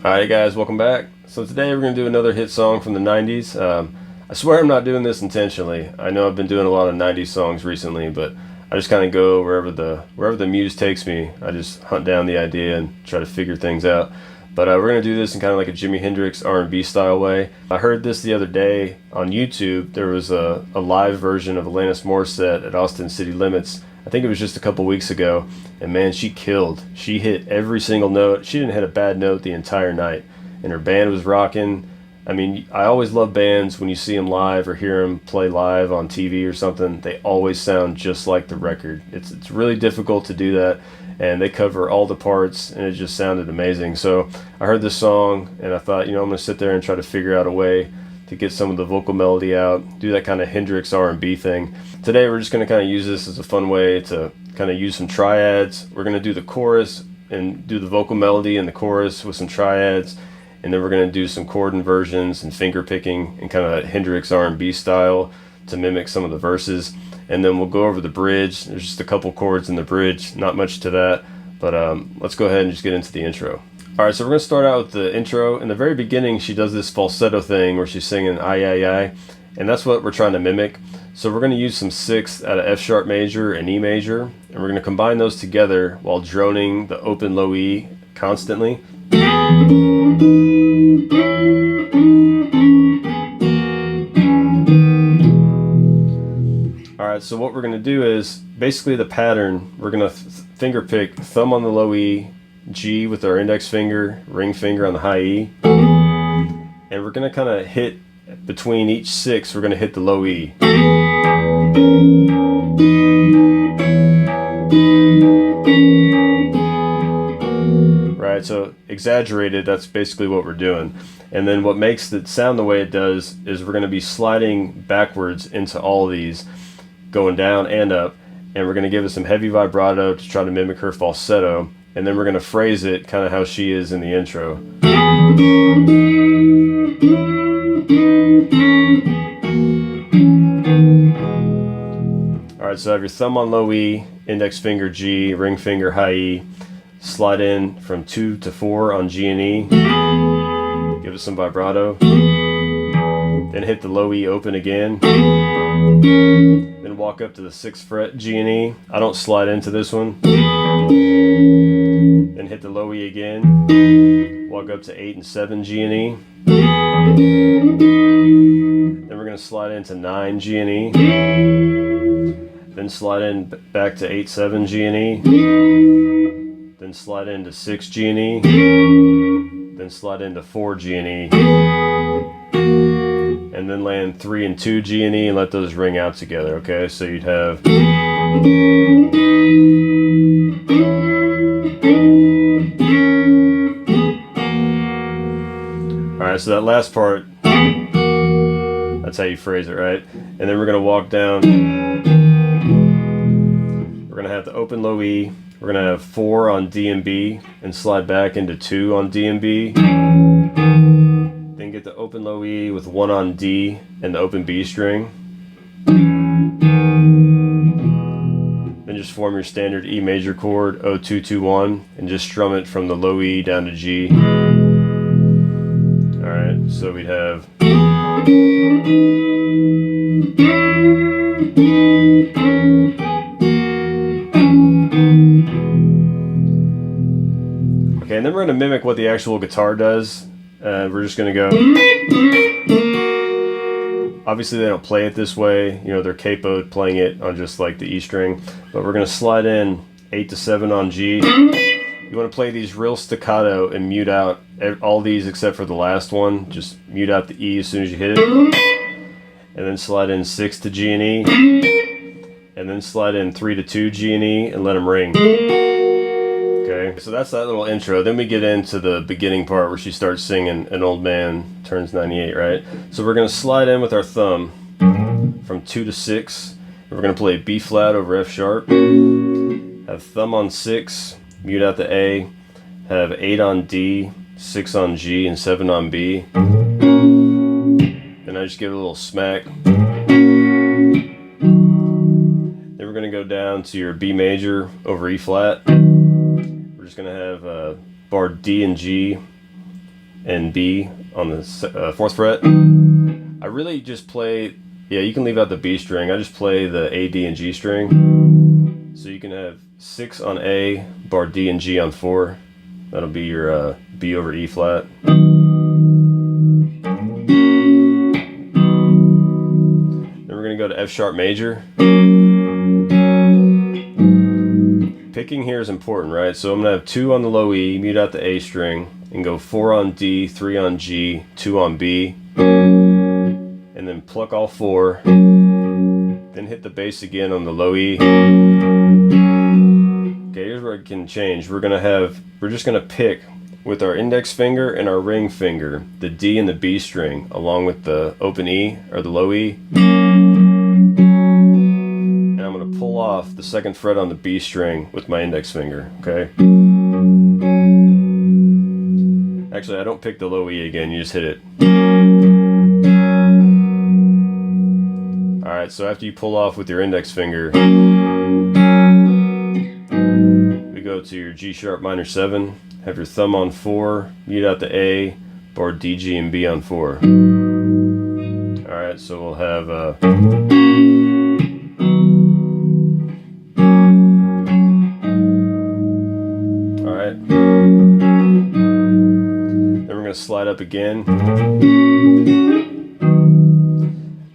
Alright guys, welcome back. So today we're going to do another hit song from the 90s. I swear I'm not doing this intentionally. I know I've been doing a lot of 90s songs recently, but I just kind of go wherever the muse takes me. I just hunt down the idea and try to figure things out. But we're going to do this in kind of like a Jimi Hendrix R&B style way. I heard this the other day on YouTube. There was a live version of Alanis Morissette at Austin City Limits. I think it was just a couple weeks ago, and man, she killed. She hit every single note. She didn't hit a bad note the entire night, and her band was rocking. I mean, I always love bands when you see them live or hear them play live on TV or something. They always sound just like the record. It's really difficult to do that, and they cover all the parts, and it just sounded amazing. So I heard this song, and I thought, I'm going to sit there and try to figure out a way to get some of the vocal melody out, do that kind of Hendrix R&B thing. Today we're just going to kind of use this as a fun way to kind of use some triads. We're going to do the chorus and do the vocal melody in the chorus with some triads, and then we're going to do some chord inversions and finger picking in kind of that Hendrix R&B style to mimic some of the verses. And then we'll go over the bridge. There's just a couple chords in the bridge, not much to that, but let's go ahead and just get into the intro. Alright, so we're going to start out with the intro. In the very beginning, she does this falsetto thing where she's singing I, and that's what we're trying to mimic. So we're going to use some sixths out of F sharp major and E major, and we're going to combine those together while droning the open low E constantly. Alright, so what we're going to do is, basically the pattern, we're going to finger pick thumb on the low E, G with our index finger, ring finger on the high E, and we're going to kind of hit between each six, we're going to hit the low E. Right, so exaggerated, that's basically what we're doing. And then what makes it sound the way it does is we're going to be sliding backwards into all of these, going down and up, and we're going to give it some heavy vibrato to try to mimic her falsetto. And then we're going to phrase it kind of how she is in the intro. Alright, so have your thumb on low E, index finger G, ring finger high E, slide in from 2 to 4 on G and E, give it some vibrato, then hit the low E open again, then walk up to the 6th fret G and E. I don't slide into this one. Then hit the low E again, walk up to 8 and 7 G and E. Then we're going to slide into 9 G and E. Then slide in back to 8, 7 G and E. Then slide into 6 G and E. Then slide into 4 G and E. And then land 3 and 2 G and E and let those ring out together, okay? So you'd have... Alright, so that last part, that's how you phrase it, right? And then we're going to walk down. We're going to have the open low E. We're going to have 4 on D and B and slide back into 2 on D and B. get the open low E with 1 on D and the open B string. Then just form your standard E major chord, 0-2-2-1, and just strum it from the low E down to G. Alright, so we'd have. Okay, and then we're going to mimic what the actual guitar does. We're just going to go. Obviously they don't play it this way, you know, they're capoed playing it on just like the E string, but we're going to slide in 8-7 on G. You want to play these real staccato and mute out all these except for the last one. Just mute out the E as soon as you hit it. And then slide in 6 to G and E. And then slide in 3 to 2 G and E and let them ring. Okay, so that's that little intro. Then we get into the beginning part where she starts singing An Old Man Turns 98, right? So we're going to slide in with our thumb from 2 to 6. We're going to play B flat over F sharp. Have thumb on 6, mute out the A. Have 8 on D, 6 on G, and 7 on B. Then I just give it a little smack. Then we're going to go down to your B major over E flat. We're just going to have bar D and G and B on the 4th fret. I really just play, yeah, you can leave out the B string. I just play the A, D, and G string. So you can have 6 on A, bar D and G on 4. That'll be your B over E flat. Then we're going to go to F sharp major. Picking here is important, right? So I'm going to have 2 on the low E, mute out the A string, and go 4 on D, 3 on G, 2 on B, and then pluck all 4, then hit the bass again on the low E. Okay, here's where it can change. We're just going to pick with our index finger and our ring finger the D and the B string along with the open E or the low E. I'm going to pull off the 2nd fret on the B string with my index finger, okay? Actually, I don't pick the low E again, you just hit it. Alright, so after you pull off with your index finger, we go to your G sharp minor 7, have your thumb on 4, mute out the A, bar D, G, and B on 4. Alright, so we'll have slide up again,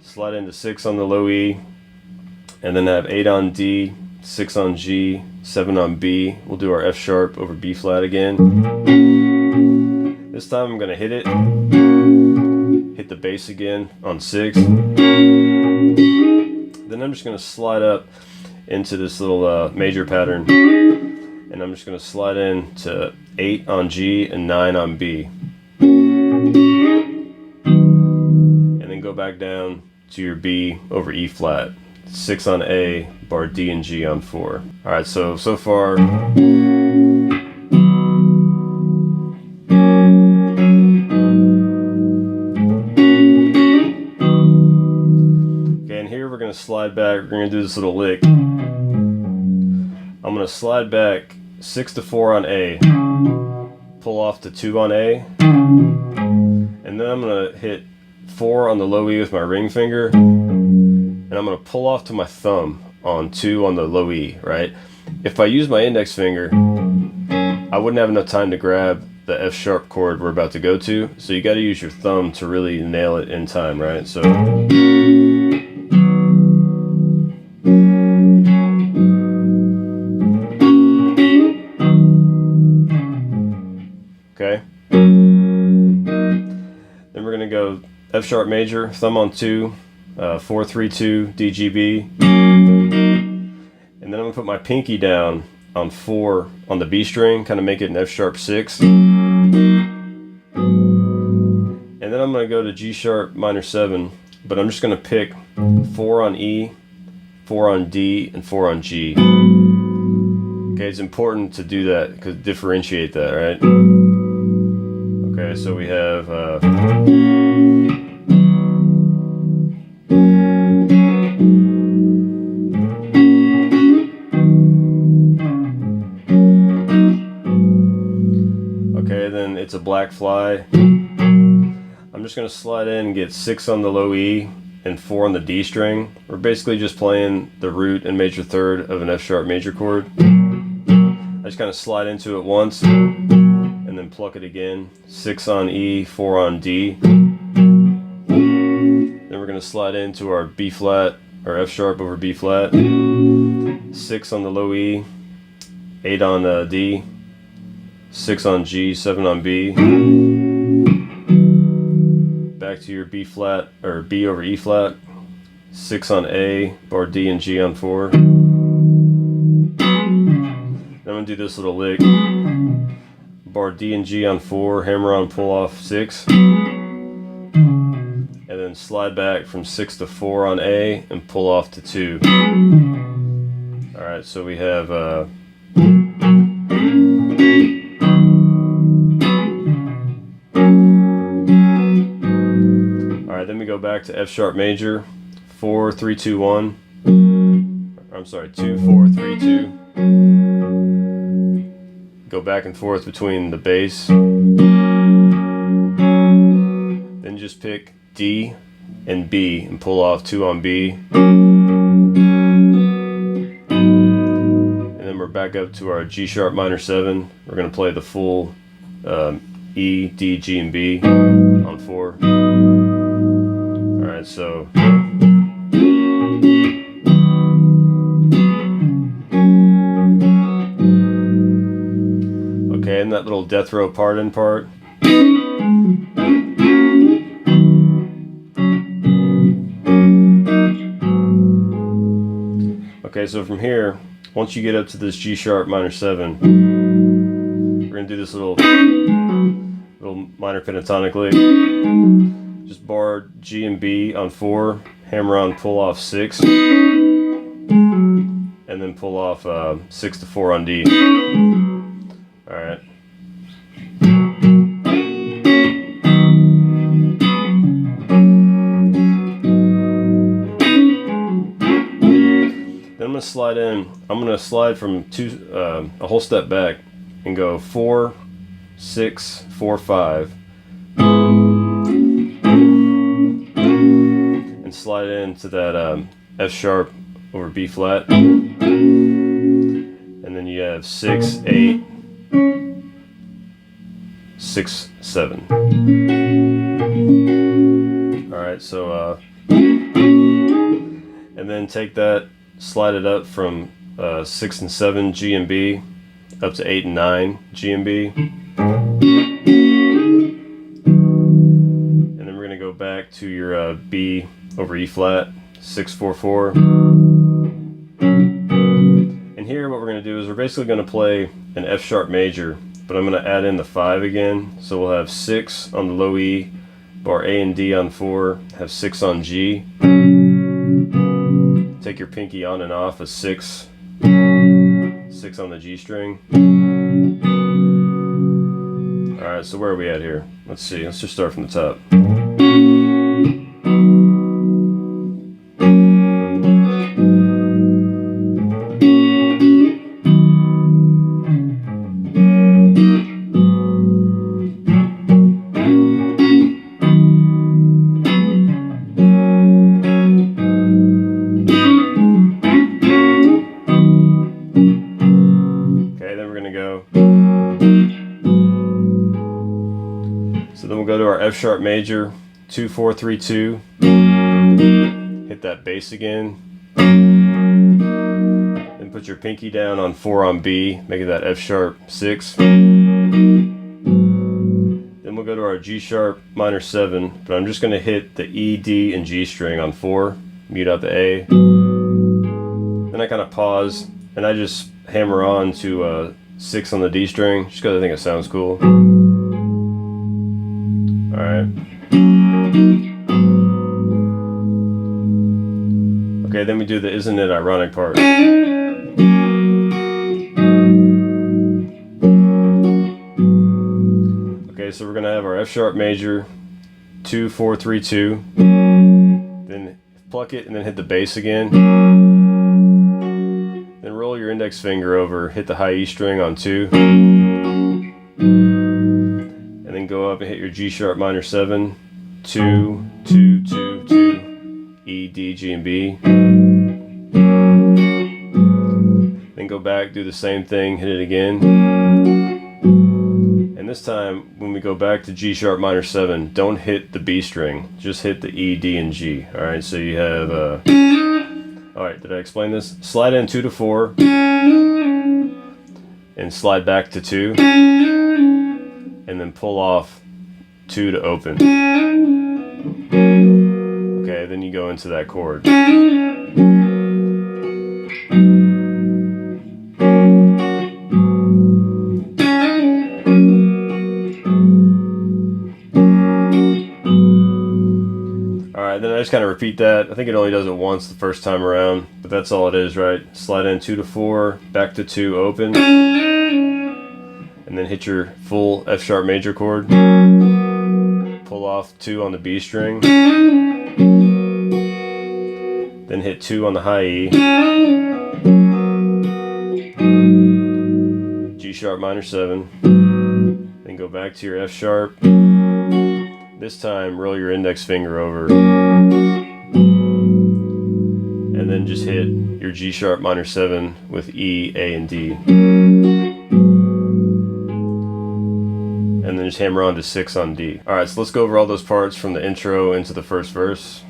slide into 6 on the low E, and then have 8 on D, 6 on G, 7 on B. We'll do our F sharp over B flat again. This time I'm going to hit it, hit the bass again on 6. Then I'm just going to slide up into this little major pattern, and I'm just going to slide in to 8 on G and 9 on B. And then go back down to your B over E flat, 6 on A, bar D and G on 4. Alright, so far. Okay, and here we're going to slide back. We're going to do this little lick. I'm going to slide back 6 to 4 on A, pull off to 2 on A, and then I'm going to hit 4 on the low E with my ring finger, and I'm going to pull off to my thumb on 2 on the low E, right? If I use my index finger, I wouldn't have enough time to grab the F sharp chord we're about to go to, so you got to use your thumb to really nail it in time, right? So okay. Then we're going to go F sharp major, thumb on 2, 4, 3, 2, D, G, B. And then I'm going to put my pinky down on 4 on the B string, kind of make it an F sharp 6. And then I'm going to go to G sharp minor 7, but I'm just going to pick 4 on E, 4 on D, and 4 on G. Okay, it's important to do that, because differentiate that, right? Okay. Okay, so we have okay, then it's a black fly. I'm just going to slide in and get 6 on the low E and 4 on the D string. We're basically just playing the root and major third of an F sharp major chord. I just kind of slide into it once and then pluck it again. 6 on E, 4 on D. Then we're going to slide into our B flat, or F sharp over B flat. 6 on the low E, 8 on D, 6 on G, 7 on B. Back to your B flat, or B over E flat. 6 on A, bar D and G on 4. Then I'm going to do this little lick. Bar D and G on 4, hammer on, pull off 6. And then slide back from 6 to 4 on A and pull off to 2. Alright, so we have Alright, then we go back to F sharp major, 4, 3, 2, 1. I'm sorry, 2, 4, 3, 2. Go back and forth between the bass. Then just pick D and B and pull off 2 on B. And then we're back up to our G sharp minor 7. We're going to play the full E, D, G, and B on 4. Alright, so okay, and that little death row part in part. Okay, so from here, once you get up to this G sharp minor 7, we're gonna do this little minor pentatonic lick. Just bar G and B on 4, hammer on, pull off 6, and then pull off 6 to 4 on D. Alright. Then I'm going to slide in. I'm going to slide from a whole step back and go 4, 6, 4, 5. And slide into that F sharp over B flat. And then you have 6, 8, 6, 7. Alright, so and then take that, slide it up from 6 and 7 G and B up to 8 and 9 G and B. And then we're going to go back to your B over E flat, 6, 4, 4. And here what we're going to do is we're basically going to play an F sharp major, but I'm going to add in the 5 again. So we'll have 6 on the low E, bar A and D on 4, have 6 on G. Take your pinky on and off a 6, 6 on the G string. Alright, so where are we at here? Let's see, let's just start from the top. So then we'll go to our F sharp major, 2, 4, 3, 2. Hit that bass again. Then put your pinky down on 4 on B, making that F sharp 6. Then we'll go to our G sharp minor 7, but I'm just going to hit the E, D, and G string on 4, mute out the A. Then I kind of pause, and I just hammer on to 6 on the D string, just because I think it sounds cool. Alright. Okay, then we do the Isn't It Ironic part. Okay, Okay, so we're gonna have our F sharp major, 2, 4, 3, 2. Then pluck it and then hit the bass again. Then roll your index finger over, hit the high E string on 2. And then go up and hit your G sharp minor 7, 2, 2, 2, 2, E, D, G, and B. Then go back, do the same thing, hit it again. And this time, when we go back to G sharp minor 7, don't hit the B string, just hit the E, D, and G. Alright, so you have, alright, did I explain this? Slide in 2 to 4, and slide back to 2, and then pull off 2 to open. Okay, then you go into that chord. Alright, then I just kind of repeat that. I think it only does it once the first time around, but that's all it is, right? Slide in 2 to 4, back to 2, open, and then hit your full F sharp major chord. Pull off 2 on the B string, then hit 2 on the high E, G sharp minor 7, then go back to your F sharp. This time roll your index finger over, and then just hit your G sharp minor 7 with E, A, and D. And then just hammer on to 6 on D. Alright, so let's go over all those parts from the intro into the first verse.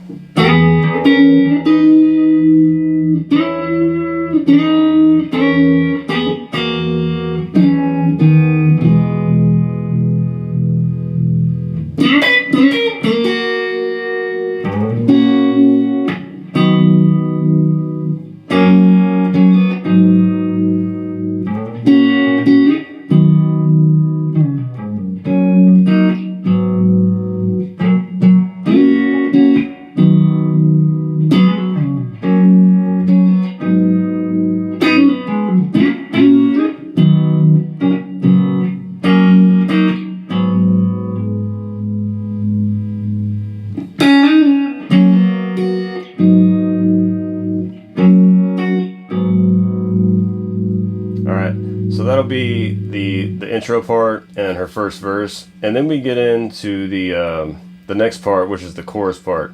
So that'll be the intro part and her first verse, and then we get into the next part, which is the chorus part.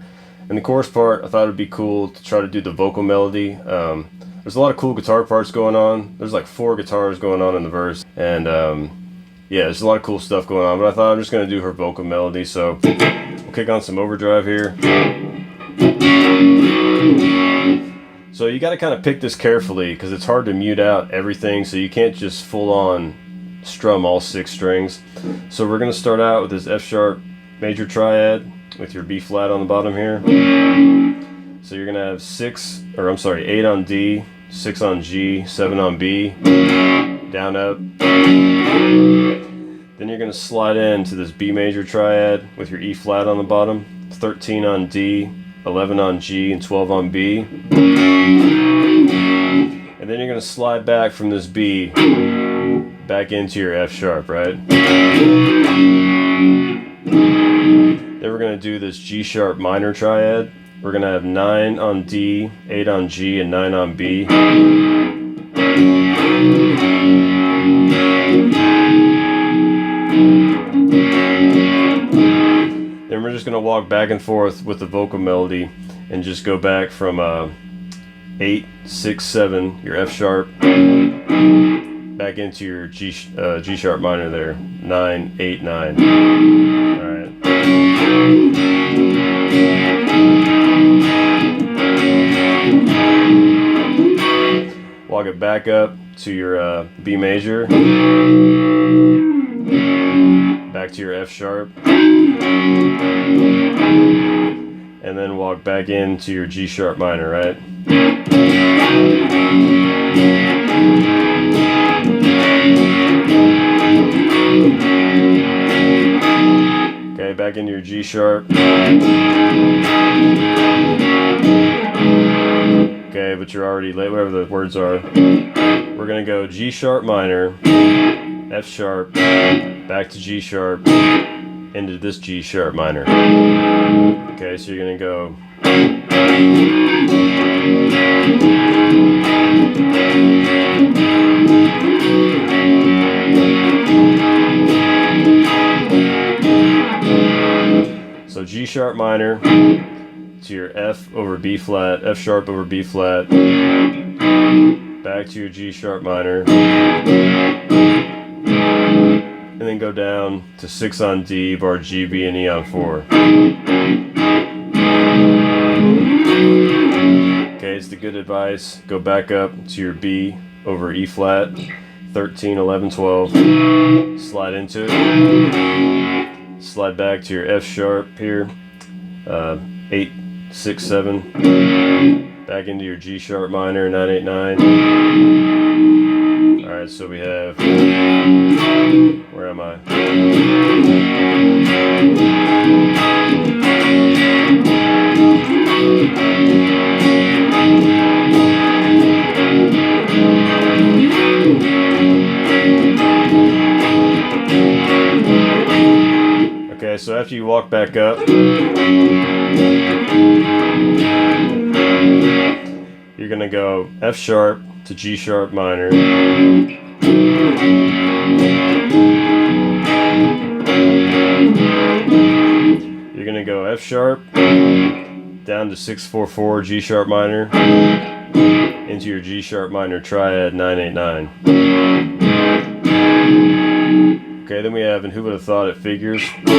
And the chorus part, I thought it would be cool to try to do the vocal melody. There's a lot of cool guitar parts going on. There's like 4 guitars going on in the verse, and yeah, there's a lot of cool stuff going on. But I thought I'm just gonna do her vocal melody, so we'll kick on some overdrive here. So you got to kind of pick this carefully because it's hard to mute out everything, so you can't just full on strum all 6 strings. So we're going to start out with this F sharp major triad with your B flat on the bottom here. So you're going to have 8 on D, 6 on G, 7 on B, down up. Then you're going to slide into this B major triad with your E flat on the bottom, 13 on D, 11 on G, and 12 on B. And then you're going to slide back from this B back into your F sharp, right? Then we're going to do this G sharp minor triad. We're going to have 9 on D, 8 on G, and 9 on B. Then we're just going to walk back and forth with the vocal melody and just go back from 8, 6, 7, your F sharp, back into your G sharp minor there, 9, 8, 9. Alright. Walk it back up to your B major, back to your F sharp, and then walk back into your G sharp minor, right? Okay, back into your G sharp. Okay, but you're already late, whatever the words are. We're gonna go G sharp minor, F sharp, back to G sharp, into this G sharp minor. Okay, so you're gonna go. So G sharp minor to your F over B flat, F sharp over B flat, back to your G sharp minor, and then go down to 6 on D, bar G, B, and E on 4. Okay, it's the good advice. Go back up to your B over E flat, 13, 11, 12, slide into it, slide back to your F sharp here, 8, 6, 7, back into your G sharp minor, 9, 8, 9. Alright, so we have, where am I? Okay, so after you walk back up, you're gonna go F sharp to G sharp minor, you're gonna go F sharp down to 6, 4, 4 G sharp minor into your G sharp minor triad, 9, 8, 9. Okay, then we have, and who would have thought it, figures. We're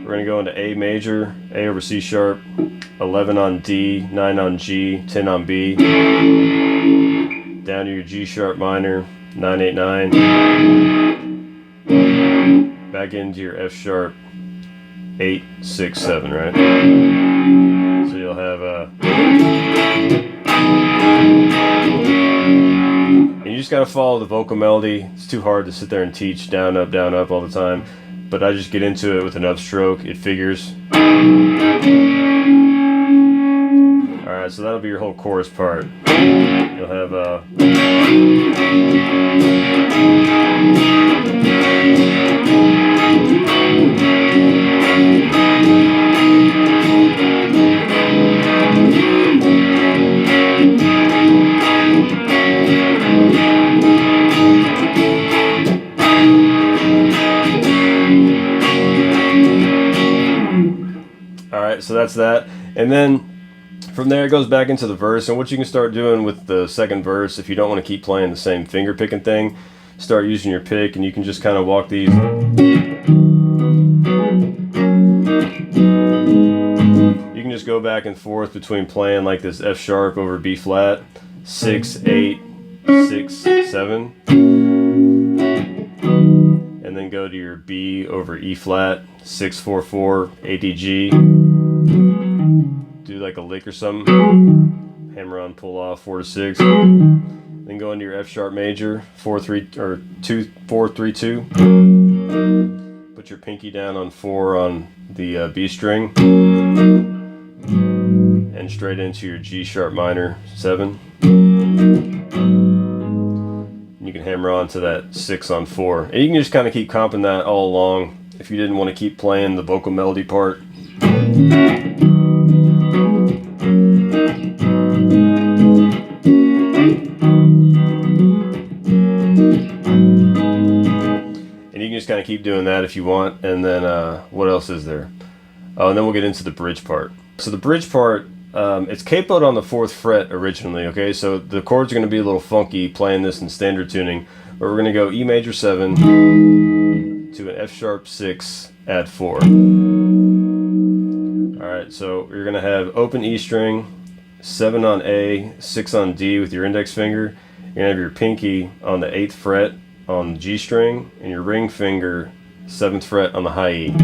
going to go into A major, A over C sharp, 11 on D, 9 on G, 10 on B, down to your G sharp minor, 9, 8, 9, back into your F sharp, 8, 6, 7, right? So you'll have and you just gotta follow the vocal melody. It's too hard to sit there and teach down, up all the time. But I just get into it with an upstroke. It figures. Alright, so that'll be your whole chorus part. You'll have Alright, so that's that. And then from there it goes back into the verse. And what you can start doing with the second verse, if you don't want to keep playing the same finger picking thing, start using your pick and you can just kind of walk these. You can just go back and forth between playing like this F sharp over B flat, 6, 8, 6, 7. And then go to your B over E flat, 6, 4, 4, ADG. Do like a lick or something. Hammer on, pull off, 4 to 6. Then go into your F sharp major, 4, 3, or 2, 4, 3, 2. Put your pinky down on 4 on the B string. And straight into your G sharp minor, 7. You can hammer on to that 6 on 4. And you can just kind of keep comping that all along if you didn't want to keep playing the vocal melody part. And you can just kind of keep doing that if you want. And then what else is there? Oh, and then we'll get into the bridge part. So the bridge part, it's capoed on the 4th fret originally, okay? So the chords are going to be a little funky playing this in standard tuning, but we're going to go E major 7 to an F sharp 6, add 4. Alright, so you're going to have open E string, 7 on A, 6 on D with your index finger. You're going to have your pinky on the 8th fret on the G string, and your ring finger, 7th fret on the high E.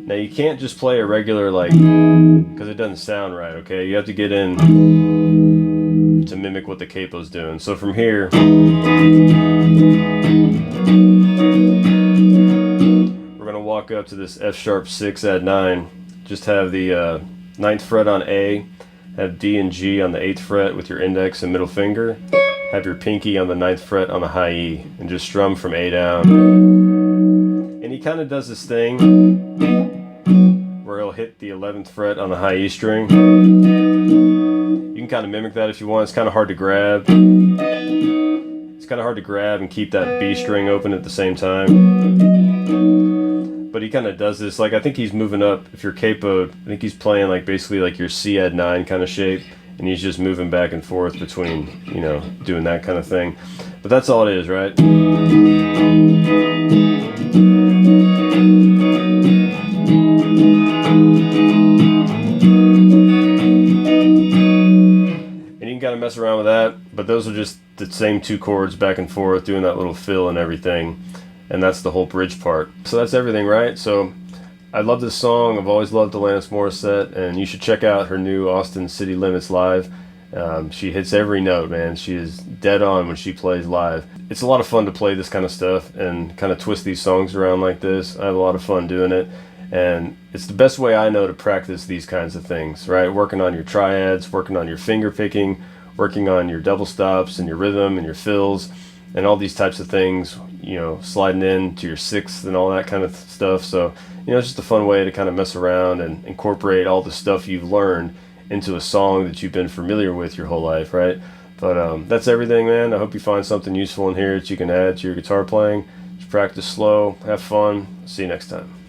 Now you can't just play a regular, like, because it doesn't sound right, okay? You have to get in to mimic what the capo's doing. So from here, we're going to walk up to this F sharp 6, add 9. Just have the 9th fret on A, have D and G on the 8th fret with your index and middle finger, have your pinky on the 9th fret on the high E, and just strum from A down. And he kind of does this thing where he'll hit the 11th fret on the high E string. You can kind of mimic that if you want. It's kind of hard to grab. It's kind of hard to grab and keep that B string open at the same time. But he kind of does this, like I think he's moving up, if you're capoed, I think he's playing like basically like your C add 9 kind of shape, and he's just moving back and forth between, you know, doing that kind of thing. But that's all it is, right? And you can kind of mess around with that, but those are just the same 2 chords back and forth, doing that little fill and everything. And that's the whole bridge part. So that's everything, right? So I love this song. I've always loved Alanis Morissette, and you should check out her new Austin City Limits live. She hits every note, man. She is dead on when she plays live. It's a lot of fun to play this kind of stuff and kind of twist these songs around like this. I have a lot of fun doing it, and it's the best way I know to practice these kinds of things, right? Working on your triads, working on your finger picking, working on your double stops and your rhythm and your fills and all these types of things, you know, sliding in to your 6th and all that kind of stuff. So, you know, it's just a fun way to kind of mess around and incorporate all the stuff you've learned into a song that you've been familiar with your whole life, right? But that's everything, man. I hope you find something useful in here that you can add to your guitar playing. Just practice slow, have fun. See you next time.